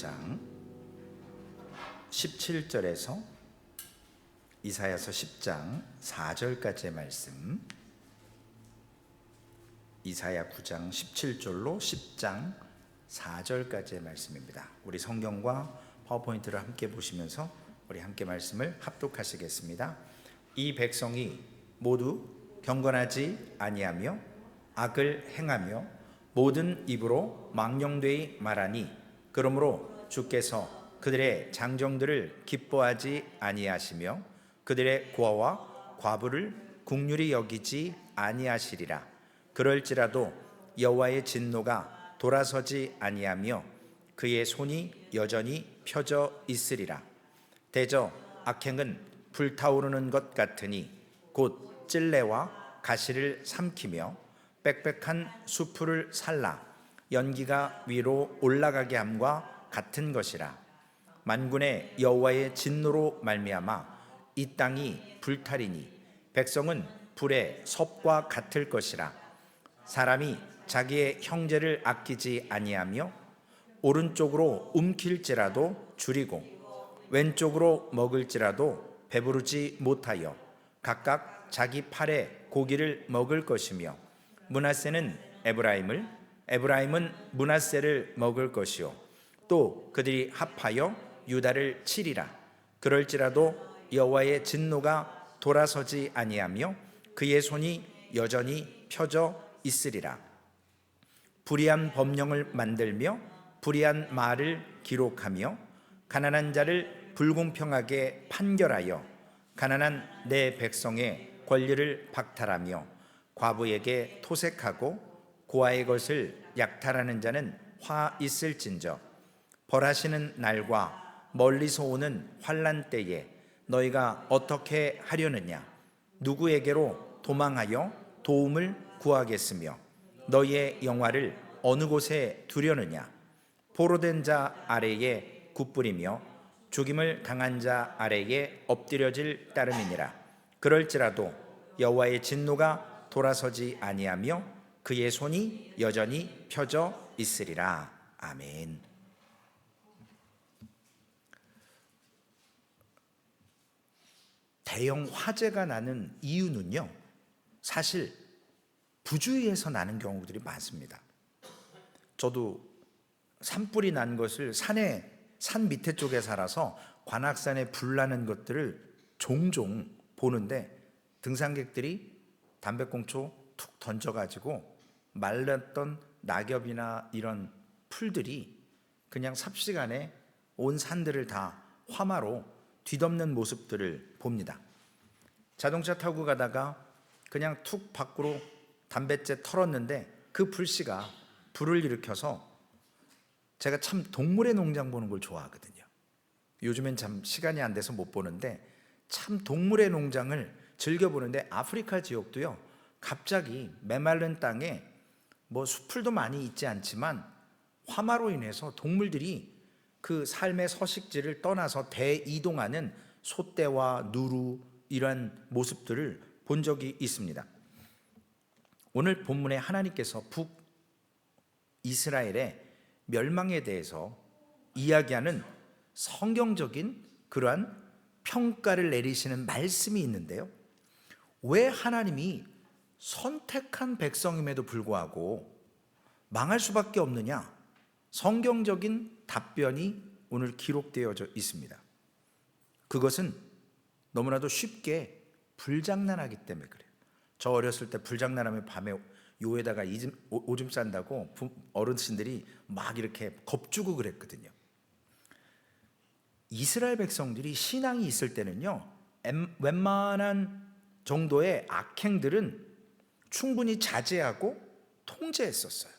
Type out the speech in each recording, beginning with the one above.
9장 17절에서 이사야서 10장 4절까지의 말씀, 이사야 9장 17절로 10장 4절까지의 말씀입니다. 우리 성경과 파워포인트를 함께 보시면서 우리 함께 말씀을 합독하시겠습니다. 이 백성이 모두 경건하지 아니하며 악을 행하며 모든 입으로 망령되이 말하니, 그러므로 주께서 그들의 장정들을 기뻐하지 아니하시며 그들의 고아와 과부를 긍휼히 여기지 아니하시리라. 그럴지라도 여호와의 진노가 돌아서지 아니하며 그의 손이 여전히 펴져 있으리라. 대저 악행은 불타오르는 것 같으니 곧 찔레와 가시를 삼키며 빽빽한 수풀을 살라 연기가 위로 올라가게 함과 같은 것이라. 만군의 여호와의 진노로 말미암아 이 땅이 불타리니 백성은 불의 섭과 같을 것이라. 사람이 자기의 형제를 아끼지 아니하며 오른쪽으로 움킬지라도 줄이고 왼쪽으로 먹을지라도 배부르지 못하여 각각 자기 팔에 고기를 먹을 것이며, 므낫세는 에브라임을, 에브라임은 므낫세를 먹을 것이요 또 그들이 합하여 유다를 치리라. 그럴지라도 여호와의 진노가 돌아서지 아니하며 그의 손이 여전히 펴져 있으리라. 불의한 법령을 만들며 불의한 말을 기록하며 가난한 자를 불공평하게 판결하여 가난한 내 백성의 권리를 박탈하며 과부에게 토색하고 고아의 것을 약탈하는 자는 화 있을진저. 벌하시는 날과 멀리서 오는 환난 때에 너희가 어떻게 하려느냐? 누구에게로 도망하여 도움을 구하겠으며 너희의 영화를 어느 곳에 두려느냐? 포로된 자 아래에 굽부리며 죽임을 당한 자 아래에 엎드려질 따름이니라. 그럴지라도 여호와의 진노가 돌아서지 아니하며 그의 손이 여전히 펴져 있으리라. 아멘. 대형 화재가 나는 이유는요, 사실 부주의에서 나는 경우들이 많습니다. 저도 산불이 난 것을 산 밑에 쪽에 살아서 관악산에 불 나는 것들을 종종 보는데, 등산객들이 담배꽁초 툭 던져가지고 말랐던 낙엽이나 이런 풀들이 그냥 삽시간에 온 산들을 다 화마로 뒤덮는 모습들을 봅니다. 자동차 타고 가다가 그냥 툭 밖으로 담뱃재 털었는데 그 불씨가 불을 일으켜서, 제가 참 동물의 농장 보는 걸 좋아하거든요. 요즘엔 참 시간이 안 돼서 못 보는데 참 동물의 농장을 즐겨보는데, 아프리카 지역도요, 갑자기 메마른 땅에 뭐 수풀도 많이 있지 않지만 화마로 인해서 동물들이 그 삶의 서식지를 떠나서 대이동하는 소떼와 누루, 이러한 모습들을 본 적이 있습니다. 오늘 본문에 하나님께서 북이스라엘의 멸망에 대해서 이야기하는 성경적인 그러한 평가를 내리시는 말씀이 있는데요, 왜 하나님이 선택한 백성임에도 불구하고 망할 수밖에 없느냐? 성경적인 답변이 오늘 기록되어져 있습니다. 그것은 너무나도 쉽게 불장난하기 때문에 그래요. 저 어렸을 때 불장난하면 밤에 요에다가 오줌 싼다고 어르신들이 막 이렇게 겁주고 그랬거든요. 이스라엘 백성들이 신앙이 있을 때는요, 웬만한 정도의 악행들은 충분히 자제하고 통제했었어요.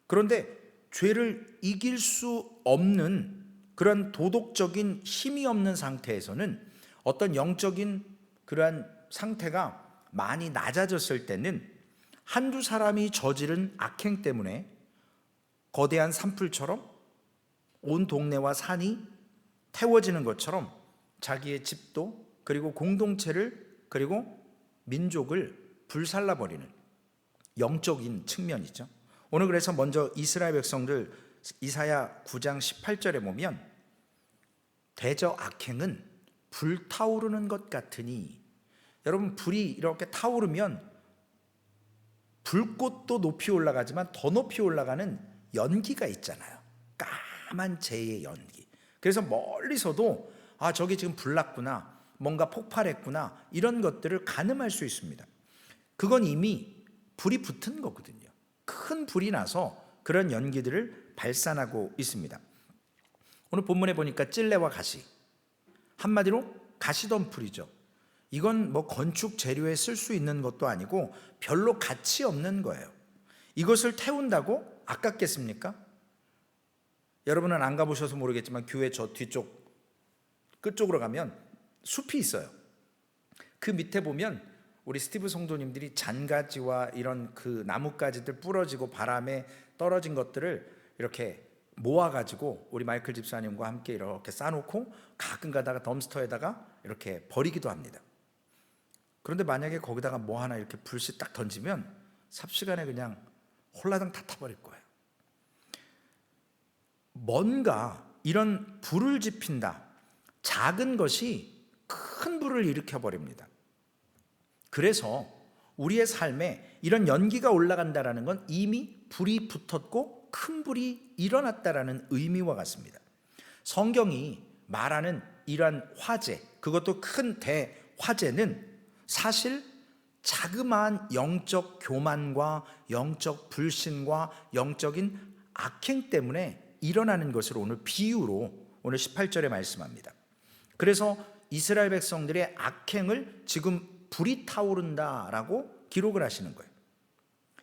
그런데 죄를 이길 수 없는 그런 도덕적인 힘이 없는 상태에서는, 어떤 영적인 그러한 상태가 많이 낮아졌을 때는 한두 사람이 저지른 악행 때문에 거대한 산불처럼 온 동네와 산이 태워지는 것처럼 자기의 집도, 그리고 공동체를, 그리고 민족을 불살라버리는 영적인 측면이죠. 오늘 그래서 먼저 이스라엘 백성들 이사야 9장 18절에 보면 대저 악행은 불타오르는 것 같으니, 여러분 불이 이렇게 타오르면 불꽃도 높이 올라가지만 더 높이 올라가는 연기가 있잖아요. 까만 재의 연기. 그래서 멀리서도 아, 저기 지금 불났구나, 뭔가 폭발했구나, 이런 것들을 가늠할 수 있습니다. 그건 이미 불이 붙은 거거든요. 큰 불이 나서 그런 연기들을 발산하고 있습니다. 오늘 본문에 보니까 찔레와 가시, 한마디로 가시덤불이죠. 이건 뭐 건축 재료에 쓸 수 있는 것도 아니고 별로 가치 없는 거예요. 이것을 태운다고 아깝겠습니까? 여러분은 안 가보셔서 모르겠지만 교회 저 뒤쪽 끝쪽으로 가면 숲이 있어요. 그 밑에 보면 우리 스티브 성도님들이 잔가지와 이런 그 나뭇가지들 부러지고 바람에 떨어진 것들을 이렇게 모아가지고 우리 마이클 집사님과 함께 이렇게 싸놓고 가끔 가다가 덤스터에다가 이렇게 버리기도 합니다. 그런데 만약에 거기다가 뭐 하나 이렇게 불씨 딱 던지면 삽시간에 그냥 홀라당 다 타버릴 거예요. 뭔가 이런 불을 지핀다, 작은 것이 큰 불을 일으켜버립니다. 그래서 우리의 삶에 이런 연기가 올라간다는 건 이미 불이 붙었고 큰 불이 일어났다는 의미와 같습니다. 성경이 말하는 이러한 화재, 그것도 큰 대화재는 사실 자그마한 영적 교만과 영적 불신과 영적인 악행 때문에 일어나는 것을 오늘 비유로 오늘 18절에 말씀합니다. 그래서 이스라엘 백성들의 악행을 지금 불이 타오른다라고 기록을 하시는 거예요.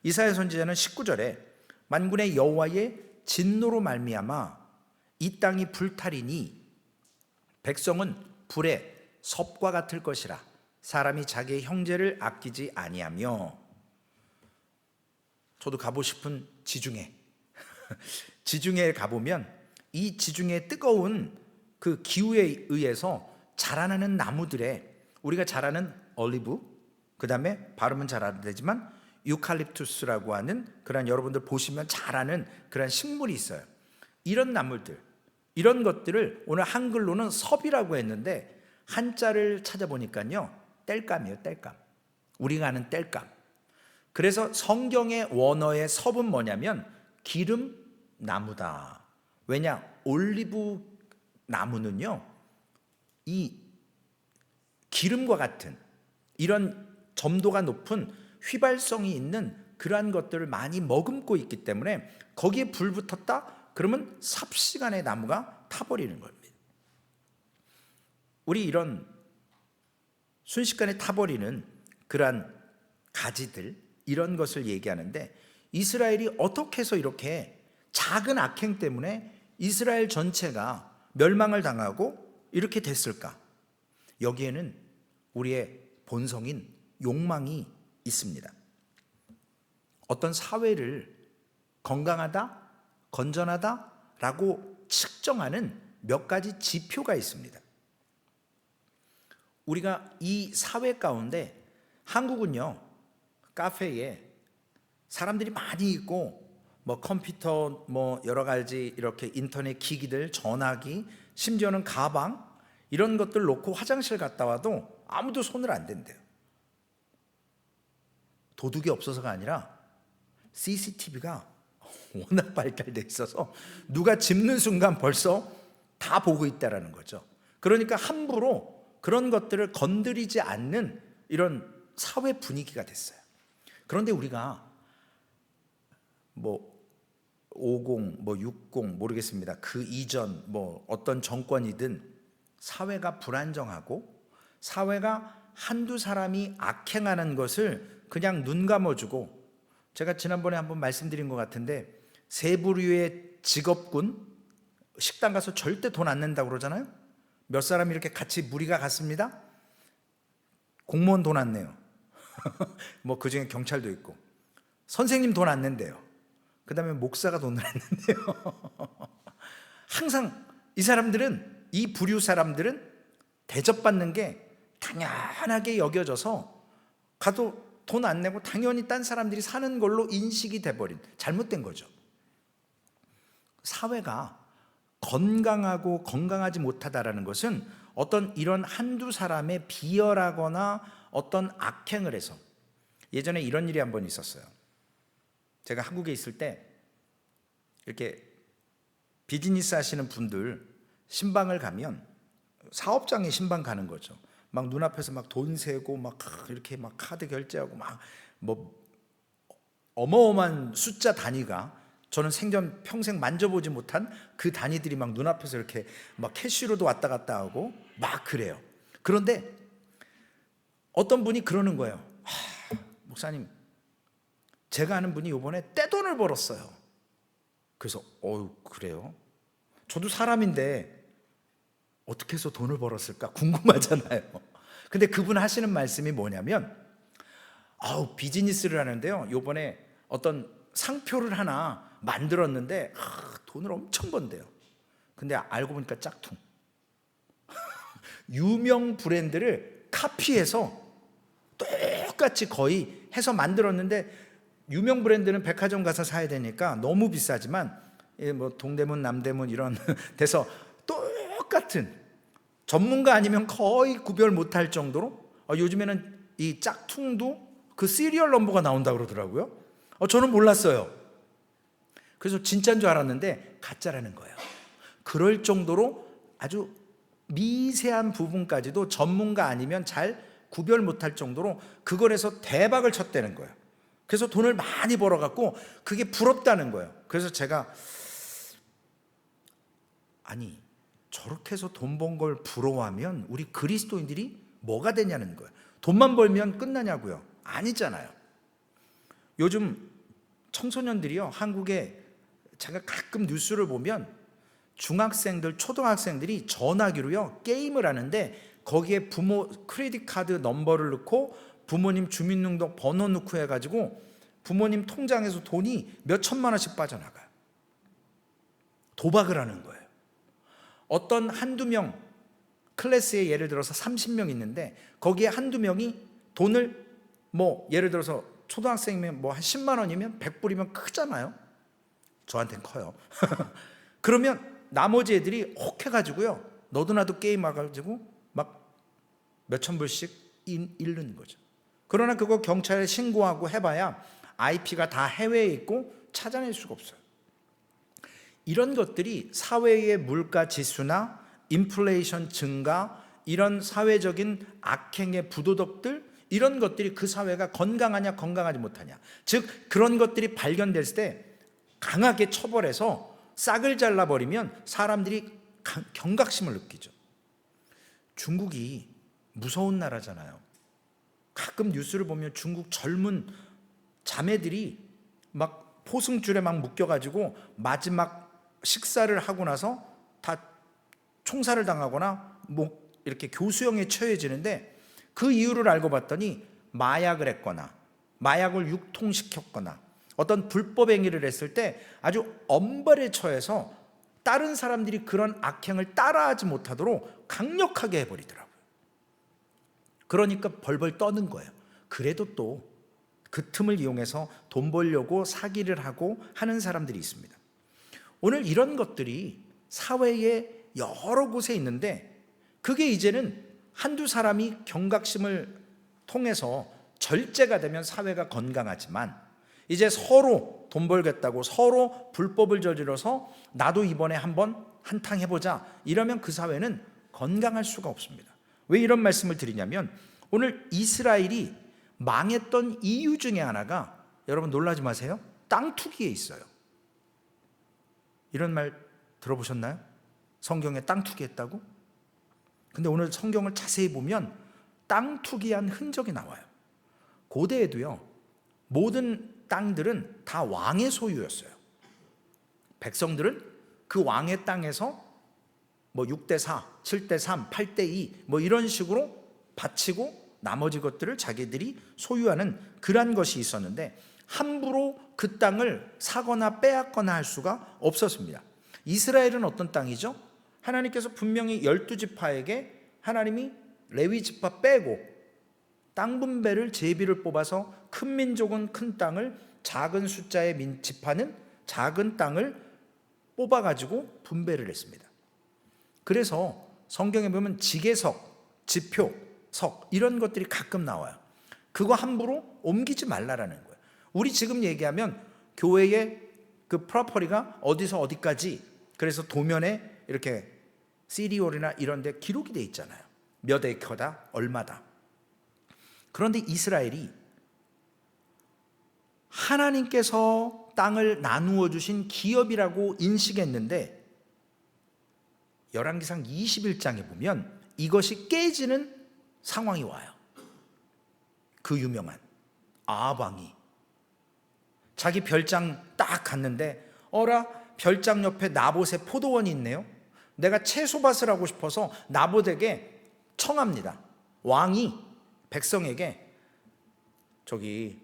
이사야 선지자는 19절에 만군의 여호와의 진노로 말미암아 이 땅이 불타리니 백성은 불에 섭과 같을 것이라, 사람이 자기의 형제를 아끼지 아니하며. 저도 가보고 싶은 지중해 지중해에 가보면 이 지중해 뜨거운 그 기후에 의해서 자라나는 나무들에 우리가 잘 아는 올리브, 그 다음에 발음은 잘 안 되지만 유칼립투스라고 하는 그런, 여러분들 보시면 잘 아는 그런 식물이 있어요. 이런 나물들, 이런 것들을 오늘 한글로는 섭이라고 했는데 한자를 찾아보니까요 땔감이에요. 땔감, 우리가 아는 땔감. 그래서 성경의 원어의 섭은 뭐냐면 기름 나무다. 왜냐? 올리브 나무는요 이 기름과 같은 이런 점도가 높은 휘발성이 있는 그러한 것들을 많이 머금고 있기 때문에 거기에 불 붙었다 그러면 삽시간에 나무가 타버리는 겁니다. 우리 이런 순식간에 타버리는 그러한 가지들, 이런 것을 얘기하는데 이스라엘이 어떻게 해서 이렇게 작은 악행 때문에 이스라엘 전체가 멸망을 당하고 이렇게 됐을까? 여기에는 우리의 본성인 욕망이 있습니다. 어떤 사회를 건강하다, 건전하다라고 측정하는 몇 가지 지표가 있습니다. 우리가 이 사회 가운데, 한국은요 카페에 사람들이 많이 있고 뭐 컴퓨터, 뭐 여러 가지 이렇게 인터넷 기기들, 전화기, 심지어는 가방, 이런 것들 놓고 화장실 갔다 와도 아무도 손을 안 댄대요. 도둑이 없어서가 아니라 CCTV가 워낙 발달돼 있어서 누가 짚는 순간 벌써 다 보고 있다라는 거죠. 그러니까 함부로 그런 것들을 건드리지 않는 이런 사회 분위기가 됐어요. 그런데 우리가 뭐 50, 뭐 60 모르겠습니다. 그 이전 뭐 어떤 정권이든 사회가 불안정하고 사회가 한두 사람이 악행하는 것을 그냥 눈 감아주고, 제가 지난번에 한번 말씀드린 것 같은데 세 부류의 직업군, 식당 가서 절대 돈 안 낸다고 그러잖아요. 몇 사람이 이렇게 같이 무리가 갔습니다. 공무원 돈 안 내요. 뭐 그중에 경찰도 있고, 선생님 돈 안 낸대요. 그 다음에 목사가 돈을 안 낸대요. 항상 이 사람들은, 이 부류 사람들은 대접받는 게 당연하게 여겨져서 가도 돈 안 내고 당연히 딴 사람들이 사는 걸로 인식이 돼버린, 잘못된 거죠. 사회가 건강하고 건강하지 못하다라는 것은 어떤 이런 한두 사람의 비열하거나 어떤 악행을 해서, 예전에 이런 일이 한 번 있었어요. 제가 한국에 있을 때 이렇게 비즈니스 하시는 분들 신방을 가면 사업장에 신방 가는 거죠. 막 눈앞에서 막 돈 세고 막 이렇게 막 카드 결제하고 막 뭐 어마어마한 숫자 단위가, 저는 생전 평생 만져보지 못한 그 단위들이 막 눈앞에서 이렇게 막 캐시로도 왔다 갔다 하고 막 그래요. 그런데 어떤 분이 그러는 거예요. 목사님, 제가 아는 분이 이번에 떼돈을 벌었어요. 그래서 그래요? 저도 사람인데 어떻게 해서 돈을 벌었을까 궁금하잖아요. 근데 그분 하시는 말씀이 뭐냐면, 비즈니스를 하는데요, 이번에 어떤 상표를 하나 만들었는데 돈을 엄청 번대요. 근데 알고 보니까 짝퉁. 유명 브랜드를 카피해서 똑같이 거의 해서 만들었는데, 유명 브랜드는 백화점 가서 사야 되니까 너무 비싸지만 뭐 동대문 남대문 이런 데서 똑같은, 전문가 아니면 거의 구별 못할 정도로, 요즘에는 이 짝퉁도 그 시리얼 넘버가 나온다고 그러더라고요. 저는 몰랐어요. 그래서 진짜인 줄 알았는데 가짜라는 거예요. 그럴 정도로 아주 미세한 부분까지도 전문가 아니면 잘 구별 못할 정도로 그걸 해서 대박을 쳤다는 거예요. 그래서 돈을 많이 벌어갖고 그게 부럽다는 거예요. 그래서 제가, 아니 저렇게 해서 돈 번 걸 부러워하면 우리 그리스도인들이 뭐가 되냐는 거예요. 돈만 벌면 끝나냐고요? 아니잖아요. 요즘 청소년들이요, 한국에 제가 가끔 뉴스를 보면 중학생들, 초등학생들이 전화기로요 게임을 하는데, 거기에 부모 크레딧 카드 넘버를 넣고 부모님 주민등록 번호 넣고 해가지고 부모님 통장에서 돈이 몇 천만 원씩 빠져나가요. 도박을 하는 거예요. 어떤 한두 명, 클래스에 예를 들어서 30명 있는데 거기에 한두 명이 돈을 뭐 예를 들어서 초등학생이면 뭐 한 10만 원이면 100불이면 크잖아요. 저한테는 커요. 그러면 나머지 애들이 혹 해가지고요, 너도 나도 게임 와가지고 막 몇천 불씩 잃는 거죠. 그러나 그거 경찰에 신고하고 해봐야 IP가 다 해외에 있고 찾아낼 수가 없어요. 이런 것들이 사회의 물가 지수나 인플레이션 증가, 이런 사회적인 악행의 부도덕들, 이런 것들이 그 사회가 건강하냐 건강하지 못하냐, 즉 그런 것들이 발견됐을 때 강하게 처벌해서 싹을 잘라버리면 사람들이 경각심을 느끼죠. 중국이 무서운 나라잖아요. 가끔 뉴스를 보면 중국 젊은 자매들이 막 포승줄에 막 묶여가지고 마지막 식사를 하고 나서 다 총살을 당하거나 뭐 이렇게 교수형에 처해지는데, 그 이유를 알고 봤더니 마약을 했거나 마약을 유통시켰거나 어떤 불법 행위를 했을 때 아주 엄벌에 처해서 다른 사람들이 그런 악행을 따라하지 못하도록 강력하게 해버리더라고요. 그러니까 벌벌 떠는 거예요. 그래도 또 그 틈을 이용해서 돈 벌려고 사기를 하고 하는 사람들이 있습니다. 오늘 이런 것들이 사회에 여러 곳에 있는데, 그게 이제는 한두 사람이 경각심을 통해서 절제가 되면 사회가 건강하지만, 이제 서로 돈 벌겠다고 서로 불법을 저질러서 나도 이번에 한번 한탕 해보자 이러면 그 사회는 건강할 수가 없습니다. 왜 이런 말씀을 드리냐면, 오늘 이스라엘이 망했던 이유 중에 하나가, 여러분 놀라지 마세요, 땅 투기에 있어요. 이런 말 들어보셨나요? 성경에 땅 투기했다고? 근데 오늘 성경을 자세히 보면 땅 투기한 흔적이 나와요. 고대에도요, 모든 땅들은 다 왕의 소유였어요. 백성들은 그 왕의 땅에서 뭐 6대4, 7대3, 8대2 뭐 이런 식으로 바치고 나머지 것들을 자기들이 소유하는 그러한 것이 있었는데, 함부로 그 땅을 사거나 빼앗거나 할 수가 없었습니다. 이스라엘은 어떤 땅이죠? 하나님께서 분명히 12지파에게 하나님이 레위 지파 빼고 땅 분배를 제비를 뽑아서 큰 민족은 큰 땅을, 작은 숫자의 지파는 작은 땅을 뽑아가지고 분배를 했습니다. 그래서 성경에 보면 지계석, 지표석 이런 것들이 가끔 나와요. 그거 함부로 옮기지 말라라는 거예요. 우리 지금 얘기하면 교회의 그 프로퍼리가 어디서 어디까지, 그래서 도면에 이렇게 시리얼이나 이런 데 기록이 돼 있잖아요. 몇 에이커다, 얼마다. 그런데 이스라엘이 하나님께서 땅을 나누어 주신 기업이라고 인식했는데 열왕기상 21장에 보면 이것이 깨지는 상황이 와요. 그 유명한 아합 왕이 자기 별장 딱 갔는데 어라, 별장 옆에 나봇의 포도원이 있네요. 내가 채소밭을 하고 싶어서 나봇에게 청합니다. 왕이 백성에게 저기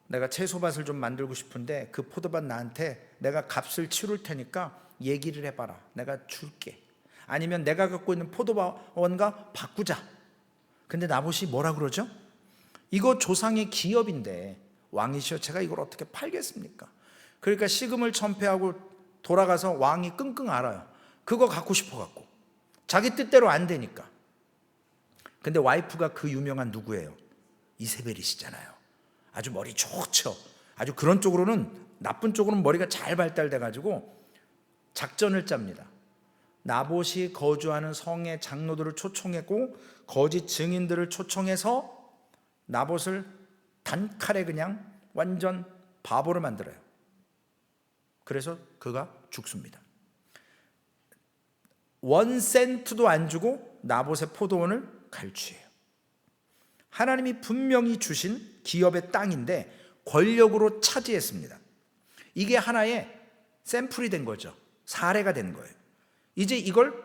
내가 채소밭을 좀 만들고 싶은데 그 포도밭 나한테 내가 값을 치를 테니까 얘기를 해봐라. 내가 줄게. 아니면 내가 갖고 있는 포도원과 바꾸자. 근데 나봇이 뭐라 그러죠? 이거 조상의 기업인데 왕이시여 제가 이걸 어떻게 팔겠습니까? 그러니까 시금을 전폐하고 돌아가서 왕이 끙끙 앓아요. 그거 갖고 싶어갖고 자기 뜻대로 안 되니까. 근데 와이프가 그 유명한 누구예요? 이세벨이시잖아요. 아주 머리 좋죠. 아주 그런 쪽으로는, 나쁜 쪽으로는 머리가 잘 발달돼 가지고 작전을 짭니다. 나봇이 거주하는 성의 장로들을 초청했고 거짓 증인들을 초청해서 나봇을 단칼에 그냥 완전 바보를 만들어요. 그래서 그가 죽습니다. 1센트도 안 주고 나봇의 포도원을 갈취해요. 하나님이 분명히 주신 기업의 땅인데 권력으로 차지했습니다. 이게 하나의 샘플이 된 거죠. 사례가 된 거예요. 이제 이걸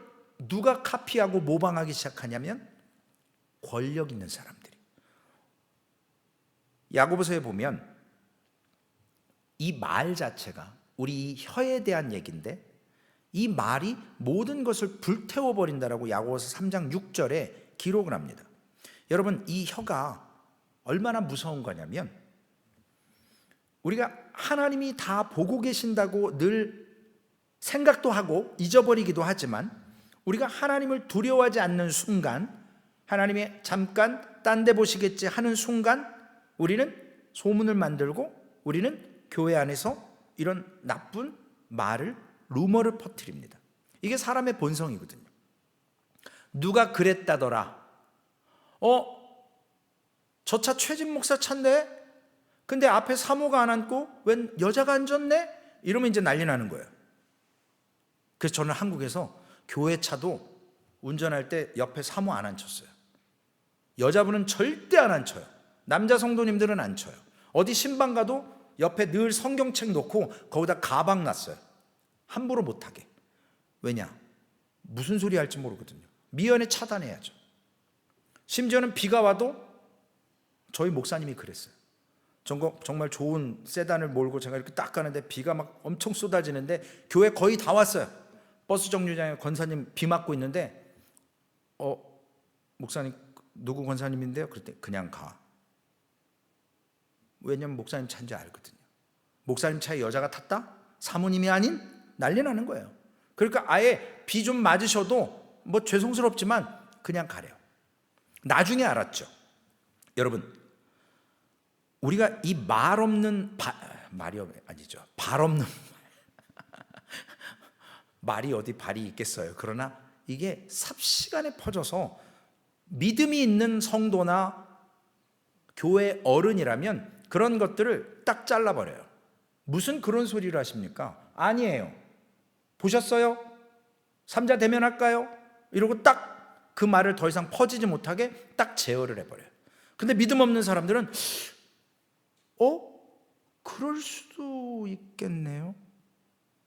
누가 카피하고 모방하기 시작하냐면 권력 있는 사람들이. 야고보서에 보면 이 말 자체가 우리 혀에 대한 얘기인데 이 말이 모든 것을 불태워버린다라고 야고보서 3장 6절에 기록을 합니다. 여러분, 이 혀가 얼마나 무서운 거냐면 우리가 하나님이 다 보고 계신다고 늘 생각도 하고 잊어버리기도 하지만 우리가 하나님을 두려워하지 않는 순간, 하나님의 잠깐 딴 데 보시겠지 하는 순간 우리는 소문을 만들고 우리는 교회 안에서 이런 나쁜 말을, 루머를 퍼뜨립니다. 이게 사람의 본성이거든요. 누가 그랬다더라. 저 차 최진 목사 차인데 근데 앞에 사모가 안 앉고 웬 여자가 앉았네? 이러면 이제 난리 나는 거예요. 그래서 저는 한국에서 교회 차도 운전할 때 옆에 사모 안 앉혔어요. 여자분은 절대 안 앉혀요. 남자 성도님들은 앉혀요. 어디 신방 가도 옆에 늘 성경책 놓고 거기다 가방 놨어요. 함부로 못하게. 왜냐? 무슨 소리 할지 모르거든요. 미연에 차단해야죠. 심지어는 비가 와도 저희 목사님이 그랬어요. 정말 좋은 세단을 몰고 제가 이렇게 딱 가는데 비가 막 엄청 쏟아지는데 교회 거의 다 왔어요. 버스 정류장에 권사님 비 맞고 있는데 목사님 누구 권사님인데요? 그랬더니 그냥 가. 왜냐면 목사님 차인지 알거든요. 목사님 차에 여자가 탔다? 사모님이 아닌? 난리 나는 거예요. 그러니까 아예 비 좀 맞으셔도 뭐 죄송스럽지만 그냥 가래요. 나중에 알았죠. 여러분, 우리가 이 말 없는 말이 아니죠. 발 없는 말이 어디 발이 있겠어요. 그러나 이게 삽시간에 퍼져서 믿음이 있는 성도나 교회 어른이라면 그런 것들을 딱 잘라버려요. 무슨 그런 소리를 하십니까? 아니에요. 보셨어요? 삼자 대면할까요? 이러고 딱 그 말을 더 이상 퍼지지 못하게 딱 제어를 해버려요. 근데 믿음 없는 사람들은 그럴 수도 있겠네요.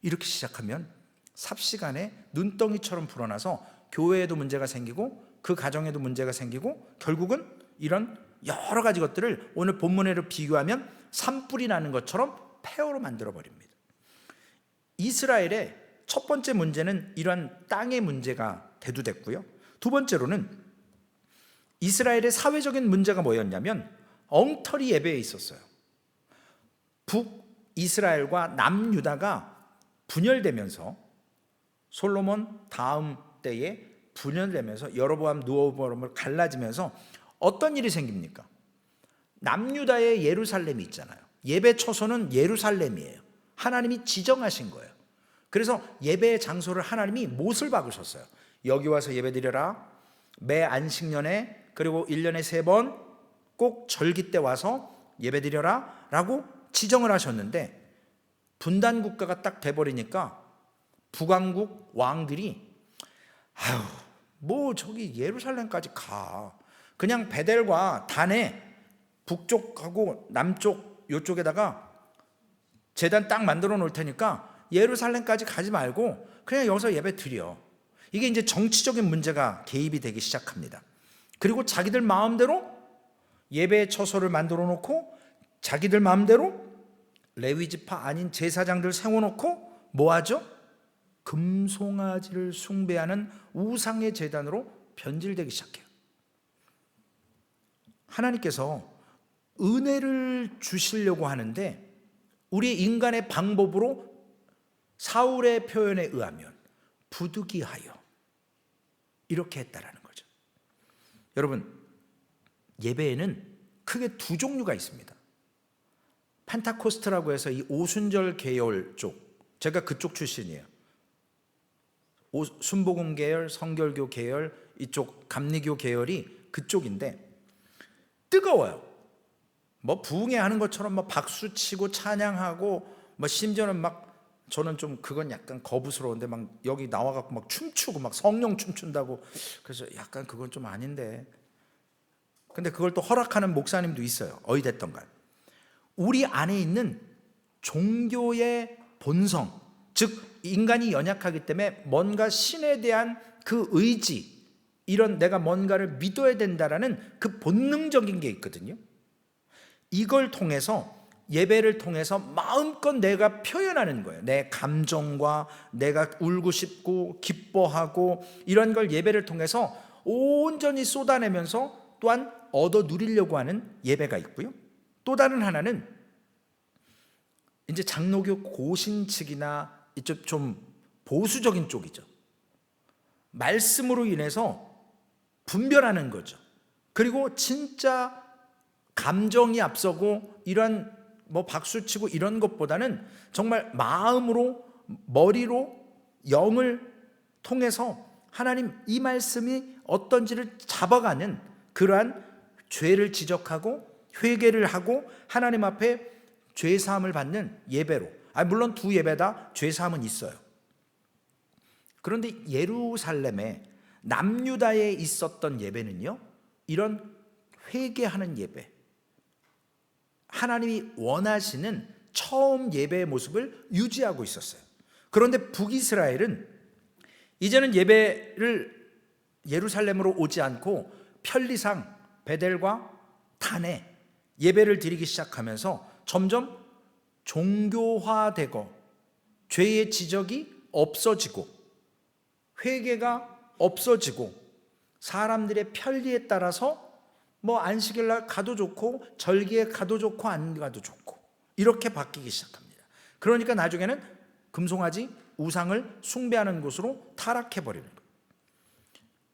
이렇게 시작하면 삽시간에 눈덩이처럼 불어나서 교회에도 문제가 생기고 그 가정에도 문제가 생기고 결국은 이런 여러 가지 것들을 오늘 본문으로 비교하면 산불이 나는 것처럼 폐허로 만들어버립니다. 이스라엘의 첫 번째 문제는 이런 땅의 문제가 대두됐고요. 두 번째로는 이스라엘의 사회적인 문제가 뭐였냐면 엉터리 예배에 있었어요. 북이스라엘과 남유다가 분열되면서, 솔로몬 다음 때에 분열되면서 여로보암 르호보암을 갈라지면서 어떤 일이 생깁니까? 남유다의 예루살렘이 있잖아요. 예배 처소는 예루살렘이에요. 하나님이 지정하신 거예요. 그래서 예배의 장소를 하나님이 못을 박으셨어요. 여기 와서 예배드려라. 매 안식년에, 그리고 1년에 3번 꼭 절기 때 와서 예배드려라 라고 지정을 하셨는데, 분단 국가가 딱 돼버리니까 북왕국 왕들이 아유, 뭐 저기 예루살렘까지 가, 그냥 베델과 단에 북쪽하고 남쪽 요쪽에다가 제단 딱 만들어 놓을 테니까 예루살렘까지 가지 말고 그냥 여기서 예배 드려. 이게 이제 정치적인 문제가 개입이 되기 시작합니다. 그리고 자기들 마음대로 예배 처소를 만들어 놓고 자기들 마음대로 레위지파 아닌 제사장들 세워놓고 뭐 하죠? 금송아지를 숭배하는 우상의 제단으로 변질되기 시작해요. 하나님께서 은혜를 주시려고 하는데 우리 인간의 방법으로 사울의 표현에 의하면 부득이하여 이렇게 했다라는 거죠. 여러분, 예배에는 크게 두 종류가 있습니다. 펜타코스트라고 해서 이 오순절 계열 쪽, 제가 그쪽 출신이에요. 순복음 계열, 성결교 계열, 이쪽 감리교 계열이 그쪽인데 뜨거워요. 뭐 부흥회 하는 것처럼 막 박수 치고 찬양하고, 뭐 심지어는 막, 저는 좀 그건 약간 거부스러운데 막 여기 나와갖고 막 춤추고 막 성령 춤춘다고, 그래서 약간 그건 좀 아닌데, 근데 그걸 또 허락하는 목사님도 있어요. 어이됐던가. 우리 안에 있는 종교의 본성, 즉 인간이 연약하기 때문에 뭔가 신에 대한 그 의지, 이런 내가 뭔가를 믿어야 된다라는 그 본능적인 게 있거든요. 이걸 통해서, 예배를 통해서 마음껏 내가 표현하는 거예요. 내 감정과 내가 울고 싶고 기뻐하고 이런 걸 예배를 통해서 온전히 쏟아내면서 또한 얻어 누리려고 하는 예배가 있고요. 또 다른 하나는 이제 장로교 고신 측이나 이쪽 좀 보수적인 쪽이죠. 말씀으로 인해서 분별하는 거죠. 그리고 진짜 감정이 앞서고 이런 뭐 박수치고 이런 것보다는 정말 마음으로, 머리로, 영을 통해서 하나님 이 말씀이 어떤지를 잡아가는 그러한 죄를 지적하고 회개를 하고 하나님 앞에 죄사함을 받는 예배로, 물론 두 예배다 죄사함은 있어요. 그런데 예루살렘에 남유다에 있었던 예배는요, 이런 회개하는 예배, 하나님이 원하시는 처음 예배의 모습을 유지하고 있었어요. 그런데 북이스라엘은 이제는 예배를 예루살렘으로 오지 않고 편리상 베델과 단에 예배를 드리기 시작하면서 점점 종교화되고 죄의 지적이 없어지고 회개가 없어지고 사람들의 편리에 따라서 뭐 안식일날 가도 좋고 절기에 가도 좋고 안 가도 좋고 이렇게 바뀌기 시작합니다. 그러니까 나중에는 금송아지 우상을 숭배하는 곳으로 타락해버리는 거예요.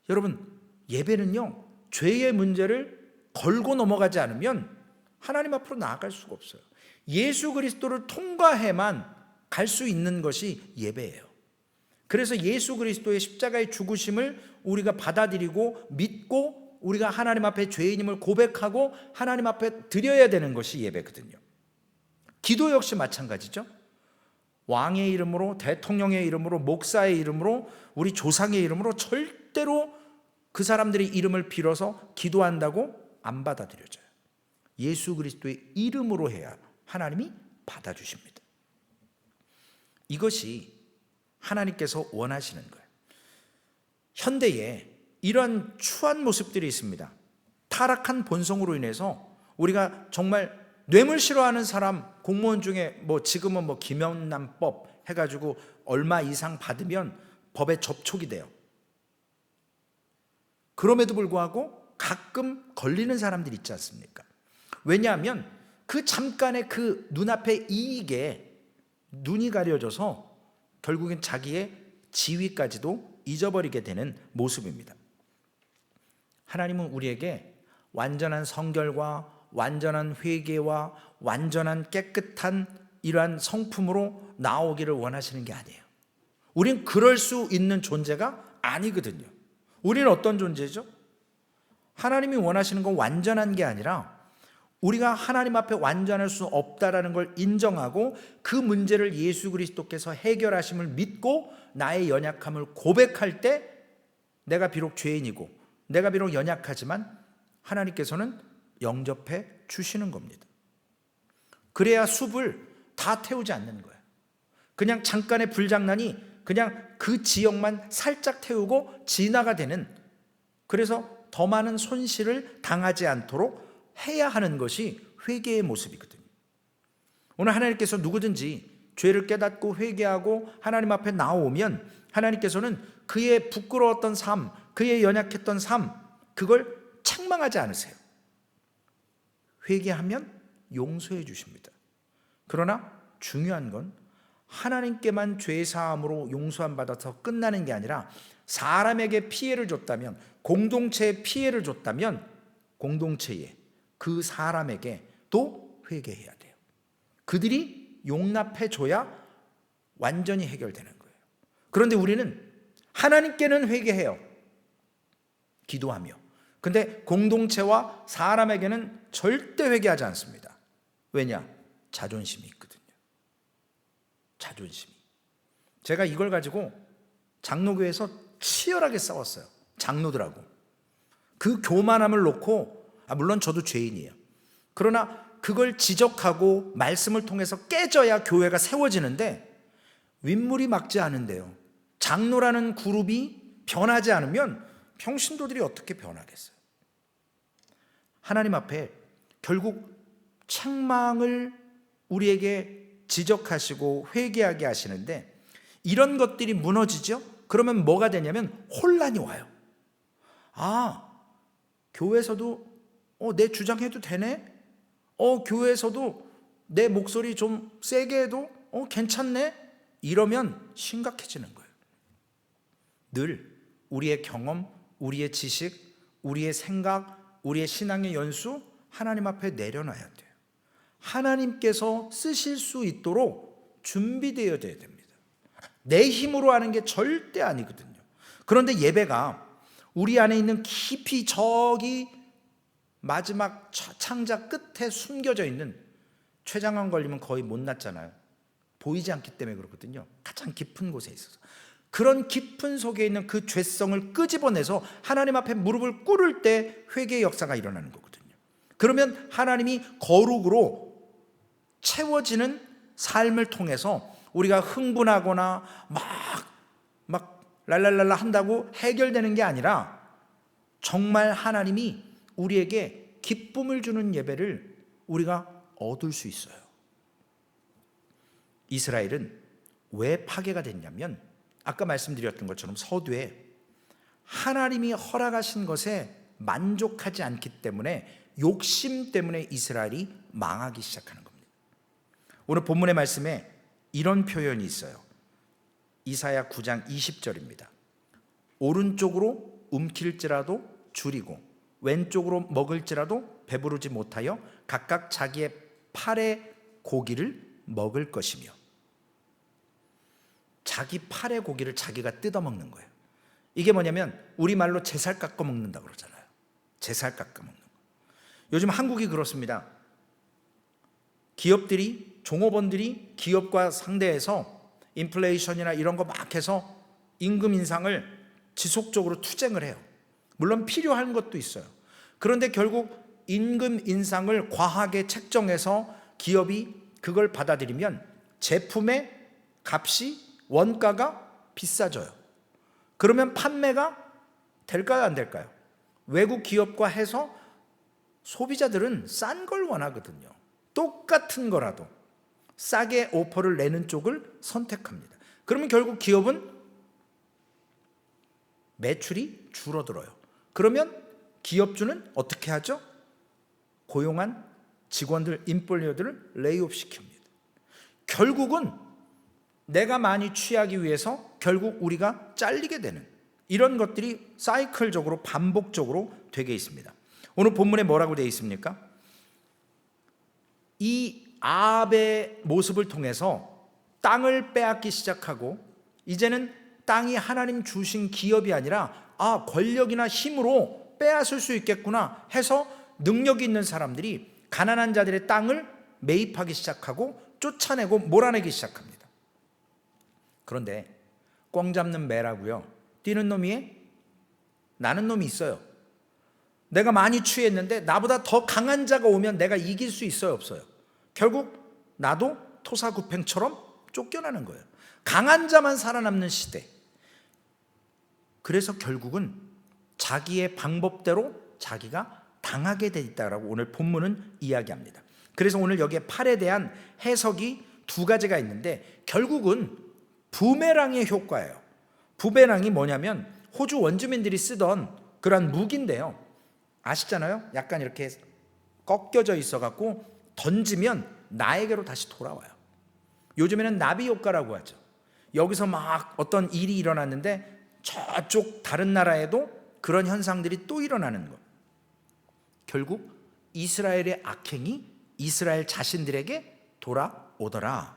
여러분, 예배는요, 죄의 문제를 걸고 넘어가지 않으면 하나님 앞으로 나아갈 수가 없어요. 예수 그리스도를 통과해만 갈 수 있는 것이 예배예요. 그래서 예수 그리스도의 십자가의 죽으심을 우리가 받아들이고 믿고 우리가 하나님 앞에 죄인임을 고백하고 하나님 앞에 드려야 되는 것이 예배거든요. 기도 역시 마찬가지죠. 왕의 이름으로, 대통령의 이름으로, 목사의 이름으로, 우리 조상의 이름으로 절대로 그 사람들의 이름을 빌어서 기도한다고 안 받아들여져요. 예수 그리스도의 이름으로 해야 하나님이 받아주십니다. 이것이 하나님께서 원하시는 거예요. 현대에 이런 추한 모습들이 있습니다. 타락한 본성으로 인해서 우리가 정말 뇌물 싫어하는 사람, 공무원 중에 뭐 지금은 뭐 김영란법 해가지고 얼마 이상 받으면 법에 접촉이 돼요. 그럼에도 불구하고 가끔 걸리는 사람들이 있지 않습니까? 왜냐하면 그 잠깐의 그 눈앞의 이익에 눈이 가려져서 결국엔 자기의 지위까지도 잊어버리게 되는 모습입니다. 하나님은 우리에게 완전한 성결과 완전한 회개와 완전한 깨끗한 이러한 성품으로 나오기를 원하시는 게 아니에요. 우린 그럴 수 있는 존재가 아니거든요. 우리는 어떤 존재죠? 하나님이 원하시는 건 완전한 게 아니라 우리가 하나님 앞에 완전할 수 없다라는 걸 인정하고 그 문제를 예수 그리스도께서 해결하심을 믿고 나의 연약함을 고백할 때 내가 비록 죄인이고 내가 비록 연약하지만 하나님께서는 영접해 주시는 겁니다. 그래야 숲을 다 태우지 않는 거예요. 그냥 잠깐의 불장난이 그냥 그 지역만 살짝 태우고 진화가 되는, 그래서 더 많은 손실을 당하지 않도록 해야 하는 것이 회개의 모습이거든요. 오늘 하나님께서 누구든지 죄를 깨닫고 회개하고 하나님 앞에 나오면 하나님께서는 그의 부끄러웠던 삶, 그의 연약했던 삶, 그걸 책망하지 않으세요. 회개하면 용서해 주십니다. 그러나 중요한 건 하나님께만 죄사함으로 용서함 받아서 끝나는 게 아니라 사람에게 피해를 줬다면, 공동체에 피해를 줬다면 공동체에 그 사람에게 또 회개해야 돼요. 그들이 용납해 줘야 완전히 해결되는 거예요. 그런데 우리는 하나님께는 회개해요. 기도하며. 근데 공동체와 사람에게는 절대 회개하지 않습니다. 왜냐? 자존심이 있거든요. 자존심이. 제가 이걸 가지고 장로교회에서 치열하게 싸웠어요. 장로들하고. 그 교만함을 놓고, 물론 저도 죄인이에요. 그러나 그걸 지적하고 말씀을 통해서 깨져야 교회가 세워지는데 윗물이 막지 않은데요. 장로라는 그룹이 변하지 않으면 평신도들이 어떻게 변하겠어요? 하나님 앞에 결국 책망을 우리에게 지적하시고 회개하게 하시는데 이런 것들이 무너지죠? 그러면 뭐가 되냐면 혼란이 와요. 교회에서도 내 주장해도 되네? 교회에서도 내 목소리 좀 세게 해도 괜찮네? 이러면 심각해지는 거예요. 늘 우리의 경험, 우리의 지식, 우리의 생각, 우리의 신앙의 연수 하나님 앞에 내려놔야 돼요. 하나님께서 쓰실 수 있도록 준비되어야 됩니다. 내 힘으로 하는 게 절대 아니거든요. 그런데 예배가 우리 안에 있는 깊이 저기 마지막 창자 끝에 숨겨져 있는, 췌장암 걸리면 거의 못 낫잖아요. 보이지 않기 때문에 그렇거든요. 가장 깊은 곳에 있어서. 그런 깊은 속에 있는 그 죄성을 끄집어내서 하나님 앞에 무릎을 꿇을 때 회개의 역사가 일어나는 거거든요. 그러면 하나님이 거룩으로 채워지는 삶을 통해서 우리가 흥분하거나 막 랄랄랄라 한다고 해결되는 게 아니라 정말 하나님이 우리에게 기쁨을 주는 예배를 우리가 얻을 수 있어요. 이스라엘은 왜 파괴가 됐냐면 아까 말씀드렸던 것처럼 서두에 하나님이 허락하신 것에 만족하지 않기 때문에, 욕심 때문에 이스라엘이 망하기 시작하는 겁니다. 오늘 본문의 말씀에 이런 표현이 있어요. 이사야 9장 20절입니다. 오른쪽으로 움킬지라도 줄이고 왼쪽으로 먹을지라도 배부르지 못하여 각각 자기의 팔의 고기를 먹을 것이며. 자기 팔의 고기를 자기가 뜯어먹는 거예요. 이게 뭐냐면 우리말로 제살 깎아 먹는다 그러잖아요. 제살 깎아 먹는 거. 요즘 한국이 그렇습니다. 기업들이, 종업원들이 기업과 상대해서 인플레이션이나 이런 거 막 해서 임금 인상을 지속적으로 투쟁을 해요. 물론 필요한 것도 있어요. 그런데 결국 임금 인상을 과하게 책정해서 기업이 그걸 받아들이면 제품의 값이, 원가가 비싸져요. 그러면 판매가 될까요, 안 될까요? 외국 기업과 해서 소비자들은 싼 걸 원하거든요. 똑같은 거라도 싸게 오퍼를 내는 쪽을 선택합니다. 그러면 결국 기업은 매출이 줄어들어요. 그러면 기업주는 어떻게 하죠? 고용한 직원들, 인플레이어들을 레이오프 시킵니다. 결국은 내가 많이 취하기 위해서 결국 우리가 잘리게 되는 이런 것들이 사이클적으로 반복적으로 되게 있습니다. 오늘 본문에 뭐라고 되어 있습니까? 이 아합의 모습을 통해서 땅을 빼앗기 시작하고 이제는 땅이 하나님 주신 기업이 아니라 권력이나 힘으로 빼앗을 수 있겠구나 해서 능력이 있는 사람들이 가난한 자들의 땅을 매입하기 시작하고 쫓아내고 몰아내기 시작합니다. 그런데 꽝 잡는 매라고요. 뛰는 놈이 나는 놈이 있어요. 내가 많이 취했는데 나보다 더 강한 자가 오면 내가 이길 수 있어요, 없어요? 결국 나도 토사구팽처럼 쫓겨나는 거예요. 강한 자만 살아남는 시대. 그래서 결국은 자기의 방법대로 자기가 당하게 돼 있다라고 오늘 본문은 이야기합니다. 그래서 오늘 여기에 팔에 대한 해석이 두 가지가 있는데 결국은 부메랑의 효과예요. 부메랑이 뭐냐면 호주 원주민들이 쓰던 그런 무기인데요. 아시잖아요? 약간 이렇게 꺾여져 있어갖고 던지면 나에게로 다시 돌아와요. 요즘에는 나비 효과라고 하죠. 여기서 막 어떤 일이 일어났는데 저쪽 다른 나라에도 그런 현상들이 또 일어나는 것. 결국 이스라엘의 악행이 이스라엘 자신들에게 돌아오더라.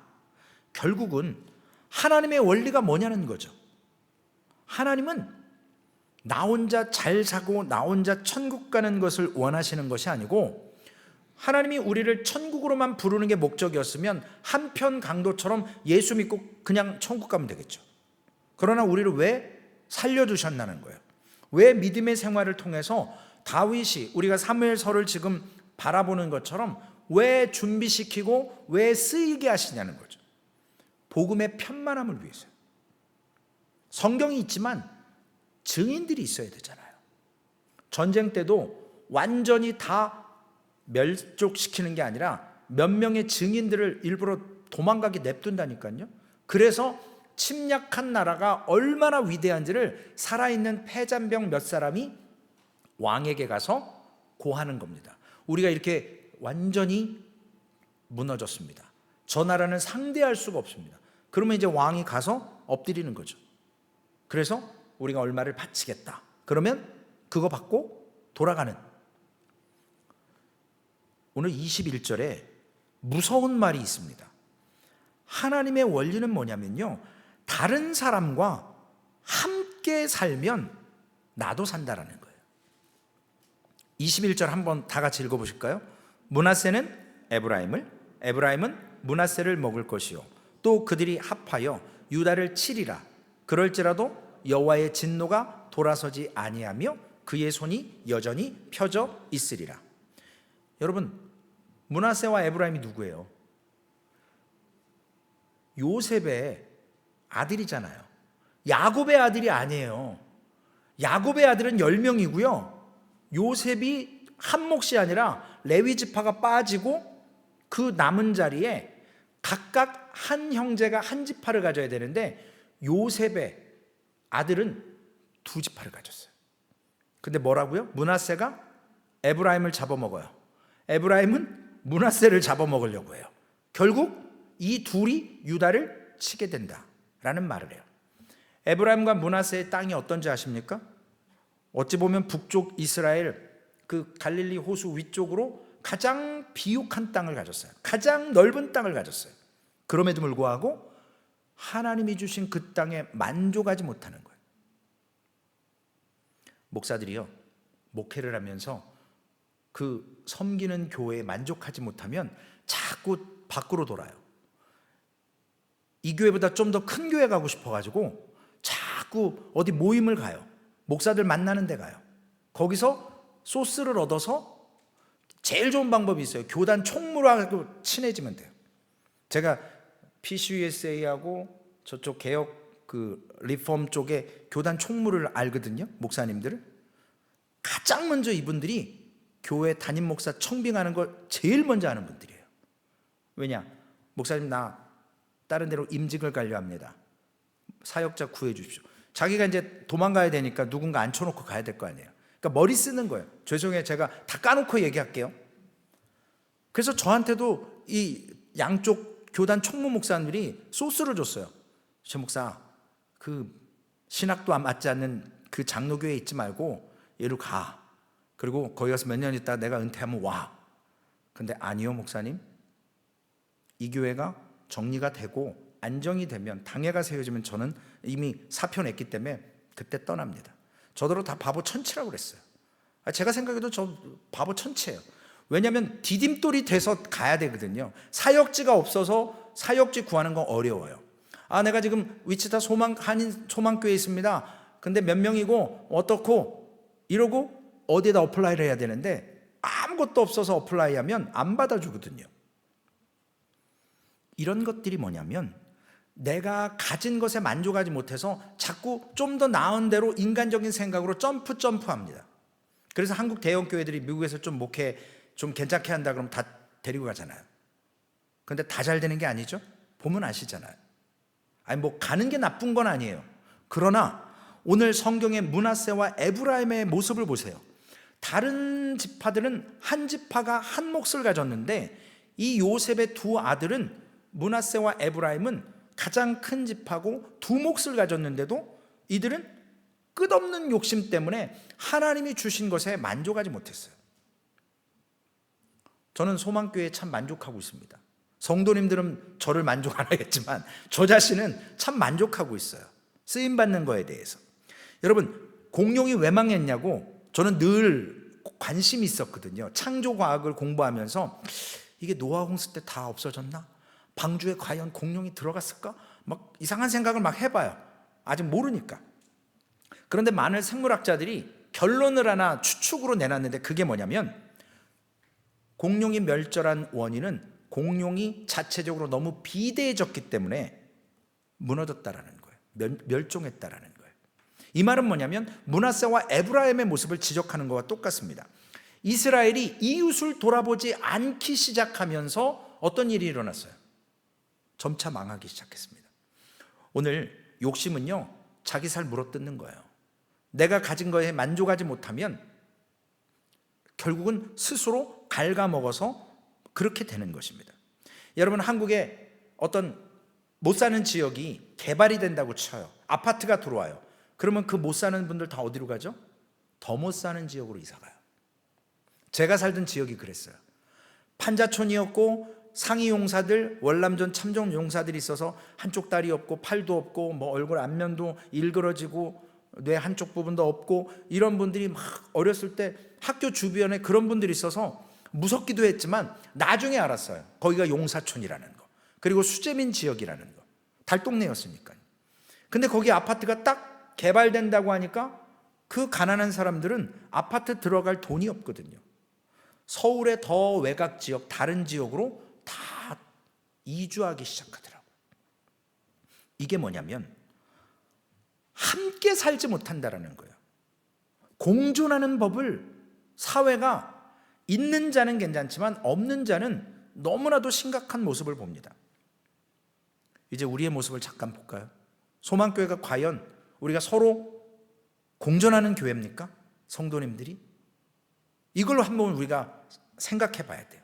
결국은 하나님의 원리가 뭐냐는 거죠. 하나님은 나 혼자 잘 사고 나 혼자 천국 가는 것을 원하시는 것이 아니고 하나님이 우리를 천국으로만 부르는 게 목적이었으면 한편 강도처럼 예수 믿고 그냥 천국 가면 되겠죠. 그러나 우리를 왜 살려두셨나는 거예요. 왜 믿음의 생활을 통해서 다윗이 우리가 사무엘서를 지금 바라보는 것처럼 왜 준비시키고 왜 쓰이게 하시냐는 거죠. 복음의 편만함을 위해서요. 성경이 있지만 증인들이 있어야 되잖아요. 전쟁 때도 완전히 다 멸족시키는 게 아니라 몇 명의 증인들을 일부러 도망가게 냅둔다니까요. 그래서 침략한 나라가 얼마나 위대한지를 살아있는 패잔병 몇 사람이 왕에게 가서 고하는 겁니다. 우리가 이렇게 완전히 무너졌습니다. 저 나라는 상대할 수가 없습니다. 그러면 이제 왕이 가서 엎드리는 거죠. 그래서 우리가 얼마를 바치겠다. 그러면 그거 받고 돌아가는. 오늘 21절에 무서운 말이 있습니다. 하나님의 원리는 뭐냐면요, 다른 사람과 함께 살면 나도 산다라는 거예요. 21절 한번 다 같이 읽어보실까요? 므낫세는 에브라임을, 에브라임은 므낫세를 먹을 것이요 또 그들이 합하여 유다를 치리라. 그럴지라도 여호와의 진노가 돌아서지 아니하며 그의 손이 여전히 펴져 있으리라. 여러분, 므낫세와 에브라임이 누구예요? 요셉의 아들이잖아요. 야곱의 아들이 아니에요. 야곱의 아들은 10명이고요 요셉이 한 몫이 아니라 레위 지파가 빠지고 그 남은 자리에 각각 한 형제가 한 지파를 가져야 되는데 요셉의 아들은 두 지파를 가졌어요. 근데 뭐라고요? 므낫세가 에브라임을 잡아먹어요. 에브라임은 므낫세를 잡아먹으려고 해요. 결국 이 둘이 유다를 치게 된다라는 말을 해요. 에브라임과 므낫세의 땅이 어떤지 아십니까? 어찌 보면 북쪽 이스라엘 그 갈릴리 호수 위쪽으로 가장 비옥한 땅을 가졌어요. 가장 넓은 땅을 가졌어요. 그럼에도 불구하고 하나님이 주신 그 땅에 만족하지 못하는 거예요. 목사들이요, 목회를 하면서 그 섬기는 교회에 만족하지 못하면 자꾸 밖으로 돌아요. 이 교회보다 좀 더 큰 교회 가고 싶어가지고 자꾸 어디 모임을 가요. 목사들 만나는 데 가요. 거기서 소스를 얻어서 제일 좋은 방법이 있어요. 교단 총무하고 친해지면 돼요. 제가 PCUSA하고 저쪽 개혁 그 리폼 쪽에 교단 총무를 알거든요. 목사님들을. 가장 먼저 이분들이 교회 담임 목사 청빙하는 걸 제일 먼저 하는 분들이에요. 왜냐? 목사님 나 다른 데로 임직을 가려 합니다. 사역자 구해 주십시오. 자기가 이제 도망가야 되니까 누군가 앉혀놓고 가야 될 거 아니에요. 그러니까 머리 쓰는 거예요. 죄송해요. 제가 다 까놓고 얘기할게요. 그래서 저한테도 이 양쪽 교단 총무 목사님들이 소스를 줬어요. 최 목사, 그 신학도 안 맞지 않는 그 장로교회에 있지 말고 얘로 가. 그리고 거기 가서 몇 년 있다가 내가 은퇴하면 와. 근데 아니요 목사님, 이 교회가 정리가 되고 안정이 되면, 당회가 세워지면 저는 이미 사표 냈기 때문에 그때 떠납니다. 저더러 다 바보 천치라고 그랬어요. 제가 생각해도 저 바보 천치예요. 왜냐하면 디딤돌이 돼서 가야 되거든요. 사역지가 없어서 사역지 구하는 건 어려워요. 내가 지금 위치타 한인 소망교회에 있습니다. 근데 몇 명이고 어떻고 이러고 어디에다 어플라이를 해야 되는데 아무것도 없어서 어플라이하면 안 받아주거든요. 이런 것들이 뭐냐면 내가 가진 것에 만족하지 못해서 자꾸 좀 더 나은 대로 인간적인 생각으로 점프합니다. 그래서 한국 대형 교회들이 미국에서 좀 목회 좀 괜찮게 한다 그러면 다 데리고 가잖아요. 근데 다 잘 되는 게 아니죠. 보면 아시잖아요. 뭐 가는 게 나쁜 건 아니에요. 그러나 오늘 성경의 므낫세와 에브라임의 모습을 보세요. 다른 지파들은 한 지파가 한 몫을 가졌는데 이 요셉의 두 아들은 므낫세와 에브라임은 가장 큰 지파고 두 몫을 가졌는데도 이들은 끝없는 욕심 때문에 하나님이 주신 것에 만족하지 못했어요. 저는 소망교회에 참 만족하고 있습니다. 성도님들은 저를 만족 안 하겠지만 저 자신은 참 만족하고 있어요. 쓰임받는 거에 대해서. 여러분, 공룡이 왜 망했냐고 저는 늘 관심이 있었거든요. 창조과학을 공부하면서 이게 노아 홍수 때 다 없어졌나? 방주에 과연 공룡이 들어갔을까? 막 이상한 생각을 막 해봐요. 아직 모르니까. 그런데 많은 생물학자들이 결론을 하나 추측으로 내놨는데 그게 뭐냐면 공룡이 멸절한 원인은 공룡이 자체적으로 너무 비대해졌기 때문에 무너졌다라는 거예요. 멸종했다라는 거예요. 이 말은 뭐냐면 므낫세와 에브라임의 모습을 지적하는 것과 똑같습니다. 이스라엘이 이웃을 돌아보지 않기 시작하면서 어떤 일이 일어났어요? 점차 망하기 시작했습니다. 오늘 욕심은요, 자기 살 물어뜯는 거예요. 내가 가진 거에 만족하지 못하면 결국은 스스로 갉아먹어서 그렇게 되는 것입니다. 여러분, 한국에 어떤 못 사는 지역이 개발이 된다고 쳐요. 아파트가 들어와요. 그러면 그 못 사는 분들 다 어디로 가죠? 더 못 사는 지역으로 이사 가요. 제가 살던 지역이 그랬어요. 판자촌이었고 상위 용사들, 월남전 참전 용사들이 있어서 한쪽 다리 없고 팔도 없고 뭐 얼굴 안면도 일그러지고 뇌 한쪽 부분도 없고 이런 분들이 막 어렸을 때 학교 주변에 그런 분들이 있어서 무섭기도 했지만 나중에 알았어요. 거기가 용사촌이라는 거, 그리고 수재민 지역이라는 거. 달동네였으니까요. 근데 거기 아파트가 딱 개발된다고 하니까 그 가난한 사람들은 아파트 들어갈 돈이 없거든요. 서울의 더 외곽 지역, 다른 지역으로 다 이주하기 시작하더라고요. 이게 뭐냐면 함께 살지 못한다라는 거예요. 공존하는 법을 사회가 있는 자는 괜찮지만 없는 자는 너무나도 심각한 모습을 봅니다. 이제 우리의 모습을 잠깐 볼까요? 소망교회가 과연 우리가 서로 공존하는 교회입니까? 성도님들이? 이걸로 한번 우리가 생각해 봐야 돼요.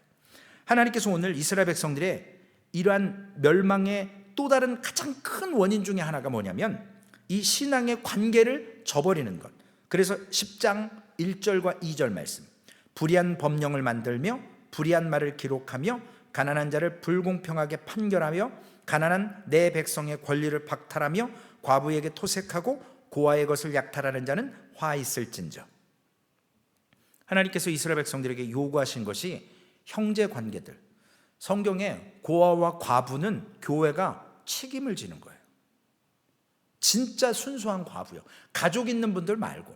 하나님께서 오늘 이스라엘 백성들의 이러한 멸망의 또 다른 가장 큰 원인 중에 하나가 뭐냐면 이 신앙의 관계를 저버리는 것. 그래서 10장 1절과 2절 말씀, 불의한 법령을 만들며 불의한 말을 기록하며 가난한 자를 불공평하게 판결하며 가난한 내 백성의 권리를 박탈하며 과부에게 토색하고 고아의 것을 약탈하는 자는 화 있을진저. 하나님께서 이스라엘 백성들에게 요구하신 것이 형제 관계들. 성경에 고아와 과부는 교회가 책임을 지는 거예요. 진짜 순수한 과부요. 가족 있는 분들 말고,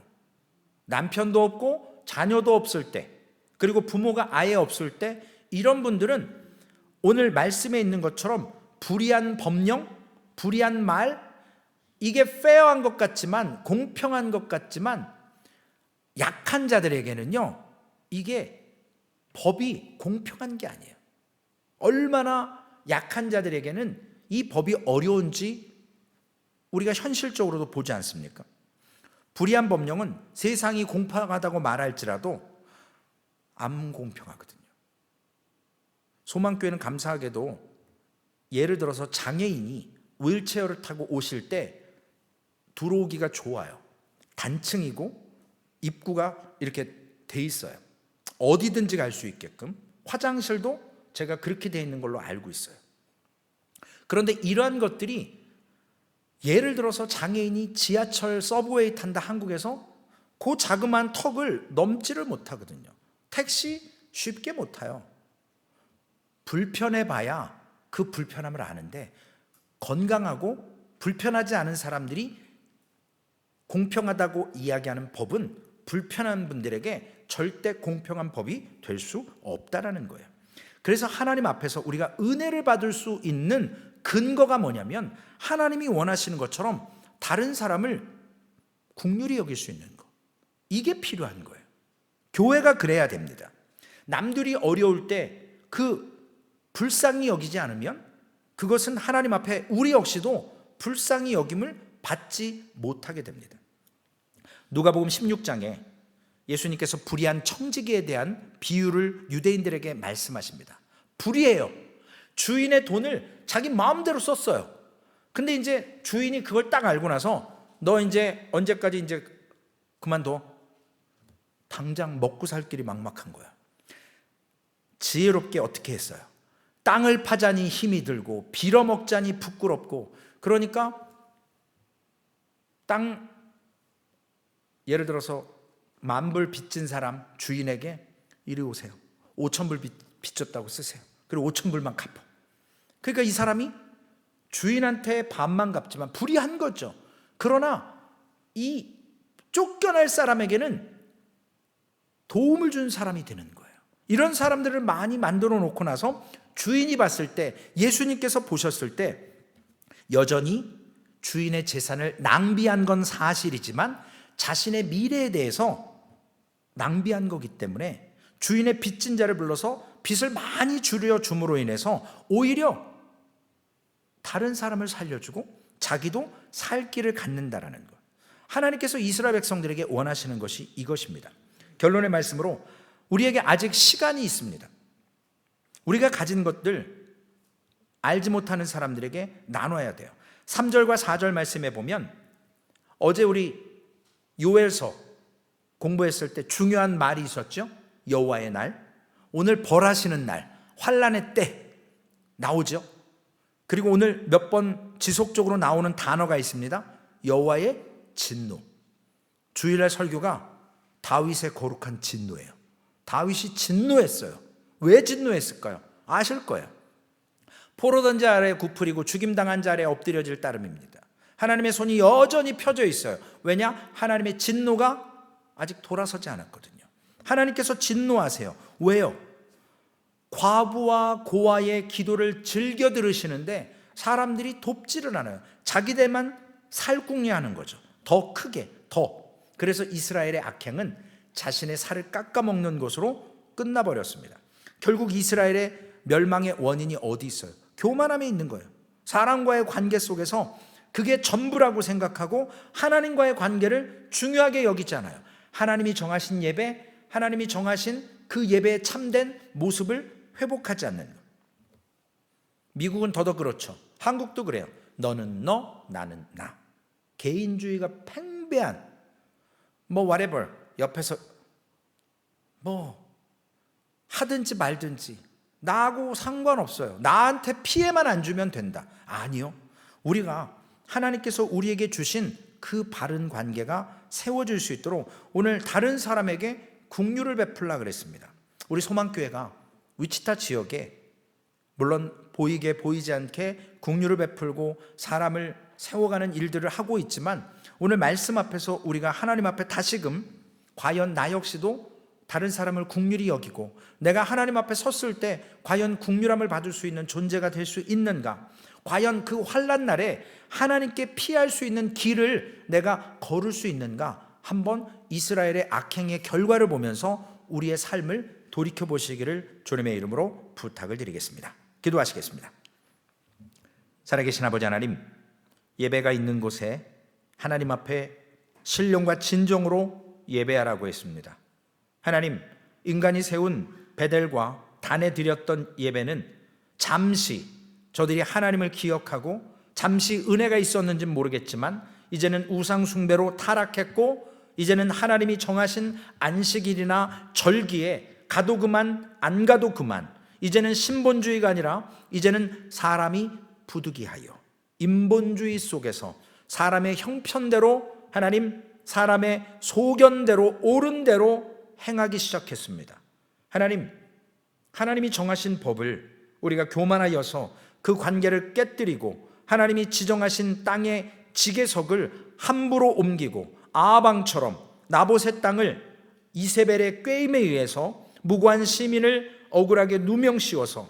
남편도 없고 자녀도 없을 때, 그리고 부모가 아예 없을 때, 이런 분들은 오늘 말씀에 있는 것처럼 불의한 법령, 불의한 말, 이게 페어한 것 같지만, 공평한 것 같지만 약한 자들에게는요, 이게 법이 공평한 게 아니에요. 얼마나 약한 자들에게는 이 법이 어려운지 우리가 현실적으로도 보지 않습니까? 불의한 법령은 세상이 공평하다고 말할지라도 안 공평하거든요. 소망교회는 감사하게도 예를 들어서 장애인이 휠체어를 타고 오실 때 들어오기가 좋아요. 단층이고 입구가 이렇게 돼 있어요. 어디든지 갈 수 있게끔. 화장실도 제가 그렇게 돼 있는 걸로 알고 있어요. 그런데 이러한 것들이 예를 들어서 장애인이 지하철 서브웨이 탄다 한국에서 그 자그마한 턱을 넘지를 못하거든요. 택시 쉽게 못 타요. 불편해 봐야 그 불편함을 아는데 건강하고 불편하지 않은 사람들이 공평하다고 이야기하는 법은 불편한 분들에게 절대 공평한 법이 될 수 없다라는 거예요. 그래서 하나님 앞에서 우리가 은혜를 받을 수 있는 근거가 뭐냐면 하나님이 원하시는 것처럼 다른 사람을 긍휼히 여길 수 있는 거. 이게 필요한 거예요. 교회가 그래야 됩니다. 남들이 어려울 때 그 불쌍히 여기지 않으면 그것은 하나님 앞에 우리 역시도 불쌍히 여김을 받지 못하게 됩니다. 누가복음 16장에 예수님께서 불의한 청지기에 대한 비유를 유대인들에게 말씀하십니다. 불의해요. 주인의 돈을 자기 마음대로 썼어요. 근데 이제 주인이 그걸 딱 알고 나서 너 이제 언제까지 이제 그만둬. 당장 먹고 살 길이 막막한 거야. 지혜롭게 어떻게 했어요? 땅을 파자니 힘이 들고 빌어먹자니 부끄럽고, 그러니까 땅 예를 들어서 10,000불 빚진 사람 주인에게 이리 오세요. 5,000불 빚졌다고 쓰세요. 그리고 5,000불만 갚아. 그러니까 이 사람이 주인한테 반만 갚지만 불의한 거죠. 그러나 이 쫓겨날 사람에게는 도움을 준 사람이 되는 거예요. 이런 사람들을 많이 만들어 놓고 나서 주인이 봤을 때, 예수님께서 보셨을 때 여전히 주인의 재산을 낭비한 건 사실이지만 자신의 미래에 대해서 낭비한 거기 때문에 주인의 빚진 자를 불러서 빚을 많이 줄여 줌으로 인해서 오히려 다른 사람을 살려주고 자기도 살 길을 갖는다라는 것. 하나님께서 이스라엘 백성들에게 원하시는 것이 이것입니다. 결론의 말씀으로 우리에게 아직 시간이 있습니다. 우리가 가진 것들 알지 못하는 사람들에게 나눠야 돼요. 3절과 4절 말씀에 보면 어제 우리 요엘서 공부했을 때 중요한 말이 있었죠. 여호와의 날, 오늘 벌하시는 날, 환난의 때 나오죠. 그리고 오늘 몇 번 지속적으로 나오는 단어가 있습니다. 여호와의 진노. 주일날 설교가 다윗의 거룩한 진노예요. 다윗이 진노했어요. 왜 진노했을까요? 아실 거예요. 포로던 자 아래 굽으리고 죽임당한 자 아래 엎드려질 따름입니다. 하나님의 손이 여전히 펴져 있어요. 왜냐? 하나님의 진노가 아직 돌아서지 않았거든요. 하나님께서 진노하세요. 왜요? 과부와 고아의 기도를 즐겨 들으시는데 사람들이 돕지를 않아요. 자기들만 살궁리하는 거죠. 더 크게, 더. 그래서 이스라엘의 악행은 자신의 살을 깎아먹는 것으로 끝나버렸습니다. 결국 이스라엘의 멸망의 원인이 어디 있어요? 교만함에 있는 거예요. 사람과의 관계 속에서 그게 전부라고 생각하고 하나님과의 관계를 중요하게 여기지 않아요. 하나님이 정하신 예배, 하나님이 정하신 그 예배의 참된 모습을 회복하지 않는 것. 미국은 더더 그렇죠. 한국도 그래요. 너는 너, 나는 나. 개인주의가 팽배한 whatever 옆에서 하든지 말든지 나하고 상관없어요. 나한테 피해만 안 주면 된다. 아니요. 우리가 하나님께서 우리에게 주신 그 바른 관계가 세워질 수 있도록 오늘 다른 사람에게 긍휼을 베풀라 그랬습니다. 우리 소망교회가 위치타 지역에 물론 보이게 보이지 않게 긍휼을 베풀고 사람을 세워가는 일들을 하고 있지만 오늘 말씀 앞에서 우리가 하나님 앞에 다시금 과연 나 역시도 다른 사람을 긍휼히 여기고 내가 하나님 앞에 섰을 때 과연 긍휼함을 받을 수 있는 존재가 될 수 있는가? 과연 그 환난 날에 하나님께 피할 수 있는 길을 내가 걸을 수 있는가? 한번 이스라엘의 악행의 결과를 보면서 우리의 삶을 돌이켜보시기를 주님의 이름으로 부탁을 드리겠습니다. 기도하시겠습니다. 살아계신 아버지 하나님, 예배가 있는 곳에 하나님 앞에 신령과 진정으로 예배하라고 했습니다. 하나님, 인간이 세운 베델과 단에 드렸던 예배는 잠시 저들이 하나님을 기억하고 잠시 은혜가 있었는지는 모르겠지만 이제는 우상 숭배로 타락했고, 이제는 하나님이 정하신 안식일이나 절기에 가도 그만 안 가도 그만, 이제는 신본주의가 아니라 이제는 사람이 부득이하여 인본주의 속에서 사람의 형편대로, 하나님 사람의 소견대로, 옳은 대로 행하기 시작했습니다. 하나님이 정하신 법을 우리가 교만하여서 그 관계를 깨뜨리고 하나님이 지정하신 땅의 지계석을 함부로 옮기고 아방처럼 나봇의 땅을 이세벨의 꾀임에 의해서 무고한 시민을 억울하게 누명씌워서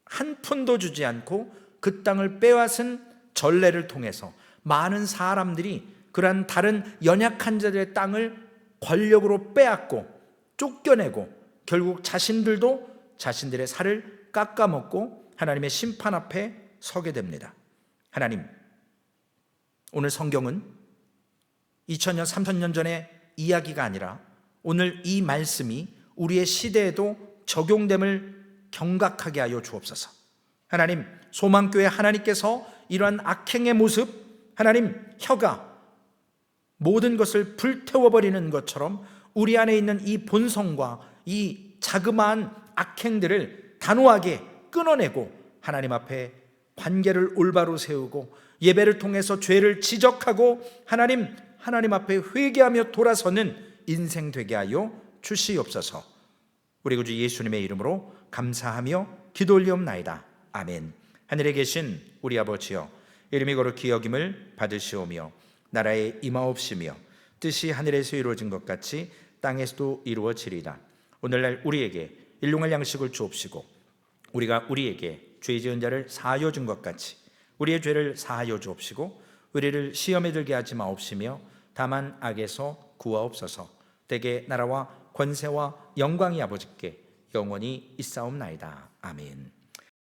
한 푼도 주지 않고 그 땅을 빼앗은 전례를 통해서 많은 사람들이 그러한 다른 연약한 자들의 땅을 권력으로 빼앗고 쫓겨내고 결국 자신들도 자신들의 살을 깎아먹고 하나님의 심판 앞에 서게 됩니다. 하나님, 오늘 성경은 2000년, 3000년 전의 이야기가 아니라 오늘 이 말씀이 우리의 시대에도 적용됨을 경각하게 하여 주옵소서. 하나님, 소망교회 하나님께서 이러한 악행의 모습, 하나님 혀가 모든 것을 불태워버리는 것처럼 우리 안에 있는 이 본성과 이 자그마한 악행들을 단호하게 끊어내고 하나님 앞에 관계를 올바로 세우고 예배를 통해서 죄를 지적하고 하나님 앞에 회개하며 돌아서는 인생 되게 하여 주시옵소서. 우리 구주 예수님의 이름으로 감사하며 기도 올리옵나이다. 아멘. 하늘에 계신 우리 아버지여, 이름이 거룩히 여김을 받으시오며 나라에 임하옵시며 뜻이 하늘에서 이루어진 것 같이 땅에서도 이루어지리라. 오늘날 우리에게 일용할 양식을 주옵시고 우리가 우리에게 죄 지은 자를 사하여 준 것 같이 우리의 죄를 사하여 주옵시고 우리를 시험에 들게 하지 마옵시며 다만 악에서 구하옵소서. 대개 나라와 권세와 영광이 아버지께 영원히 있사옵나이다. 아멘.